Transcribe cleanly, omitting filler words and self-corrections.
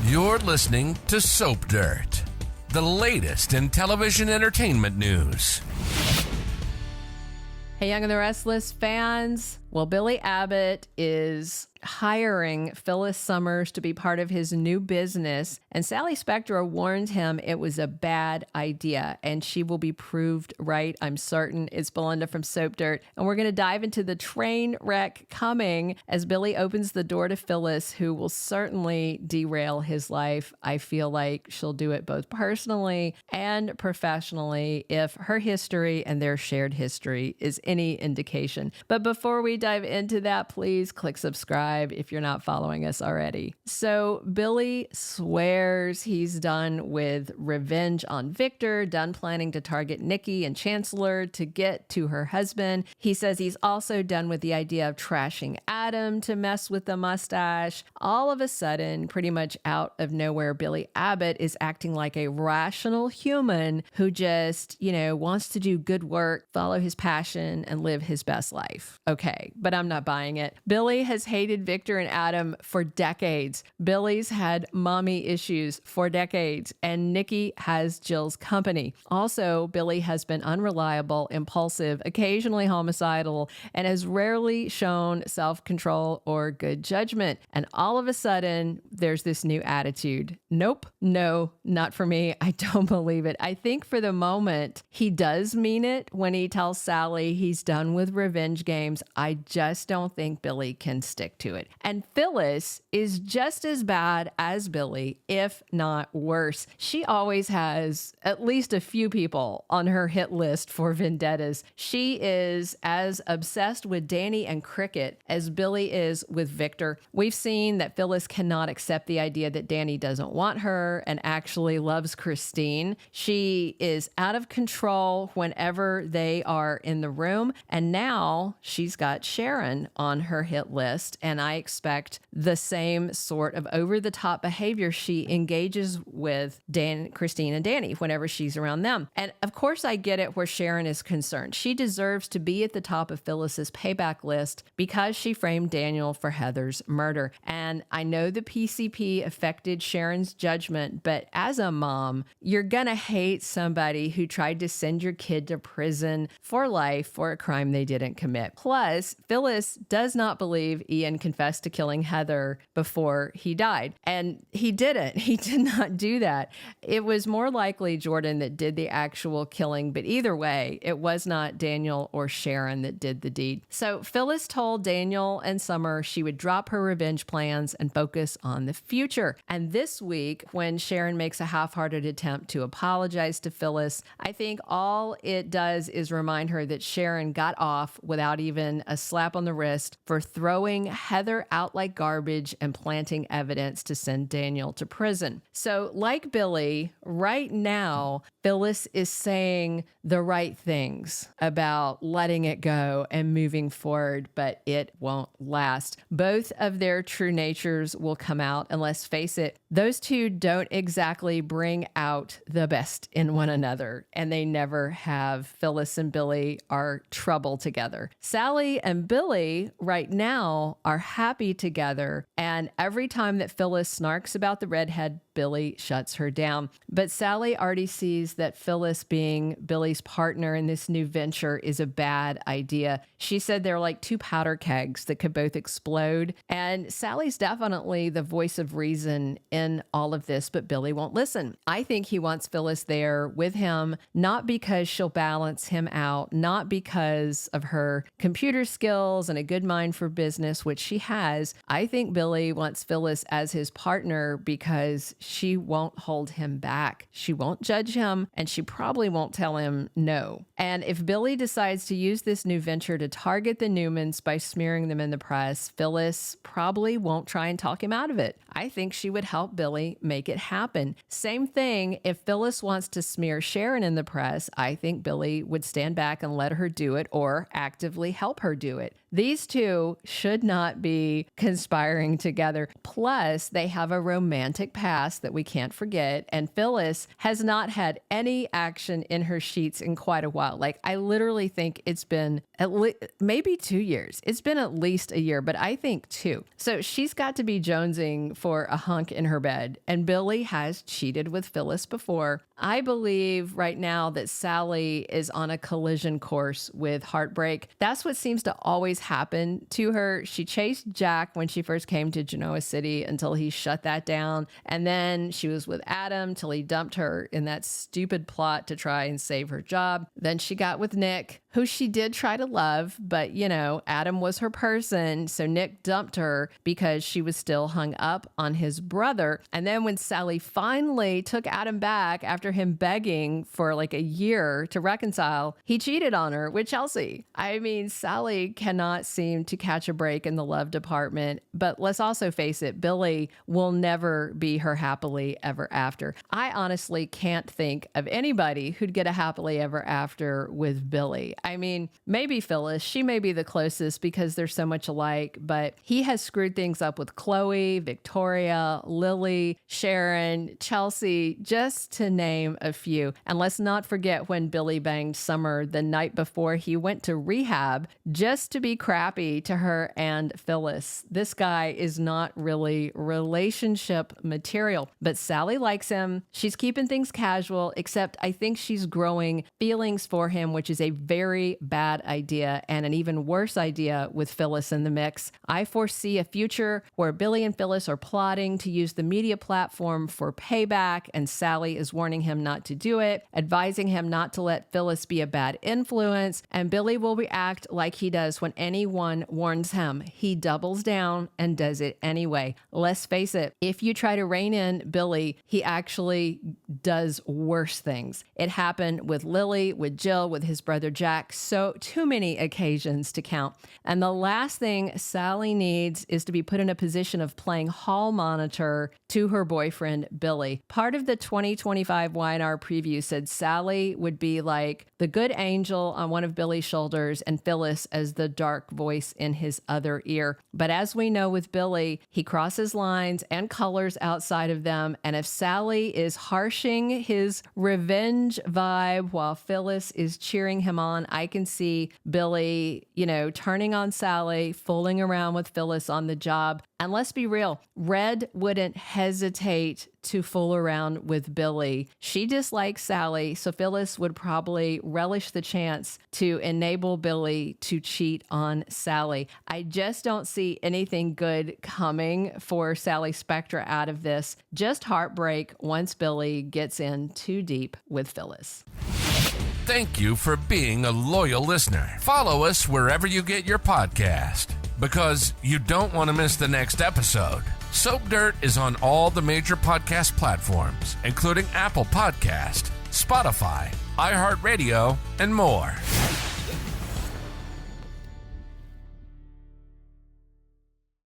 You're listening to Soap Dirt, the latest in television entertainment news. Hey, Young and the Restless fans. Well, Billy Abbott is hiring Phyllis Summers to be part of his new business, and Sally Spectra warned him it was a bad idea, and she will be proved right, I'm certain. It's Belinda from Soap Dirt, and we're going to dive into the train wreck coming as Billy opens the door to Phyllis, who will certainly derail his life. I feel like she'll do it both personally and professionally if her history and their shared history is any indication. But before we dive into that, please click subscribe if you're not following us already. So Billy swears he's done with revenge on Victor, done planning to target Nikki and Chancellor to get to her husband. He says he's also done with the idea of trashing Adam to mess with the mustache. All of a sudden, pretty much out of nowhere, Billy Abbott is acting like a rational human who just, wants to do good work, follow his passion, and live his best life. Okay, but I'm not buying it. Billy has hated Victor and Adam for decades. Billy's had mommy issues for decades, and Nikki has Jill's company. Also, Billy has been unreliable, impulsive, occasionally homicidal, and has rarely shown self-control or good judgment. And all of a sudden, there's this new attitude. Nope, no, not for me. I don't believe it. I think for the moment, he does mean it when he tells Sally he's done with revenge games. I just don't think Billy can stick to it. And Phyllis is just as bad as Billy, if not worse. She always has at least a few people on her hit list for vendettas. She is as obsessed with Danny and Cricket as Billy is with Victor. We've seen that Phyllis cannot accept the idea that Danny doesn't want her and actually loves Christine. She is out of control whenever they are in the room. And now she's got Sharon on her hit list, and I expect the same sort of over-the-top behavior she engages with Christine and Danny whenever she's around them. And of course, I get it where Sharon is concerned. She deserves to be at the top of Phyllis's payback list because she framed Daniel for Heather's murder. And I know the PCP affected Sharon's judgment, but as a mom, you're gonna hate somebody who tried to send your kid to prison for life for a crime they didn't commit. Plus, Phyllis does not believe Ian confessed to killing Heather before he died. And he didn't. He did not do that. It was more likely Jordan that did the actual killing, but either way, it was not Daniel or Sharon that did the deed. So Phyllis told Daniel and Summer she would drop her revenge plans and focus on the future. And this week, when Sharon makes a half-hearted attempt to apologize to Phyllis, I think all it does is remind her that Sharon got off without even a slap on the wrist for throwing Heather out like garbage and planting evidence to send Daniel to prison. So like Billy, right now, Phyllis is saying the right things about letting it go and moving forward, but it won't last. Both of their true natures will come out, and let's face it, those two don't exactly bring out the best in one another, and they never have. Phyllis and Billy are trouble together. Sally and Billy right now are happy together, and every time that Phyllis snarks about the redhead, Billy shuts her down. But Sally already sees that Phyllis being Billy's partner in this new venture is a bad idea. She said they're like two powder kegs that could both explode. And Sally's definitely the voice of reason in all of this, but Billy won't listen. I think he wants Phyllis there with him, not because she'll balance him out, not because of her computer skills and a good mind for business, which she has. I think Billy wants Phyllis as his partner because she won't hold him back. She won't judge him, and she probably won't tell him no. And if Billy decides to use this new venture to target the Newmans by smearing them in the press, Phyllis probably won't try and talk him out of it. I think she would help Billy make it happen. Same thing, if Phyllis wants to smear Sharon in the press, I think Billy would stand back and let her do it or actively help her do do it. These two should not be conspiring together. Plus, they have a romantic past that we can't forget. And Phyllis has not had any action in her sheets in quite a while. Like, I literally think it's been maybe 2 years. It's been at least a year, but I think 2. So she's got to be jonesing for a hunk in her bed. And Billy has cheated with Phyllis before. I believe right now that Sally is on a collision course with heartbreak. That's what seems to always happen to her. She chased Jack when she first came to Genoa City until he shut that down. And then she was with Adam till he dumped her in that stupid plot to try and save her job. Then she got with Nick, who she did try to love, but Adam was her person. So Nick dumped her because she was still hung up on his brother. And then when Sally finally took Adam back after him begging for like a year to reconcile, he cheated on her with Chelsea. I mean, Sally cannot seem to catch a break in the love department, but let's also face it, Billy will never be her happily ever after. I honestly can't think of anybody who'd get a happily ever after with Billy. I mean, maybe Phyllis, she may be the closest because they're so much alike, but he has screwed things up with Chloe, Victoria, Lily, Sharon, Chelsea, just to name a few. And let's not forget when Billy banged Summer the night before he went to rehab just to be crappy to her and Phyllis. This guy is not really relationship material, but Sally likes him. She's keeping things casual, except I think she's growing feelings for him, which is a very bad idea and an even worse idea with Phyllis in the mix. I foresee a future where Billy and Phyllis are plotting to use the media platform for payback, and Sally is warning him not to do it, advising him not to let Phyllis be a bad influence, and Billy will react like he does when anyone warns him. He doubles down and does it anyway. Let's face it, if you try to rein in Billy, he actually does worse things. It happened with Lily, with Jill, with his brother Jack, so too many occasions to count. And the last thing Sally needs is to be put in a position of playing hall monitor to her boyfriend, Billy. Part of the 2025 YNR preview said Sally would be like the good angel on one of Billy's shoulders and Phyllis as the dark voice in his other ear. But as we know with Billy, he crosses lines and colors outside of them. And if Sally is harshing his revenge vibe while Phyllis is cheering him on, I can see Billy, turning on Sally, fooling around with Phyllis on the job. And let's be real, Red wouldn't hesitate to fool around with Billy. She dislikes Sally, so Phyllis would probably relish the chance to enable Billy to cheat on Sally. I just don't see anything good coming for Sally Spectra out of this. Just heartbreak once Billy gets in too deep with Phyllis. Thank you for being a loyal listener. Follow us wherever you get your podcast, because you don't want to miss the next episode. Soap Dirt is on all the major podcast platforms, including Apple Podcast, Spotify, iHeartRadio, and more.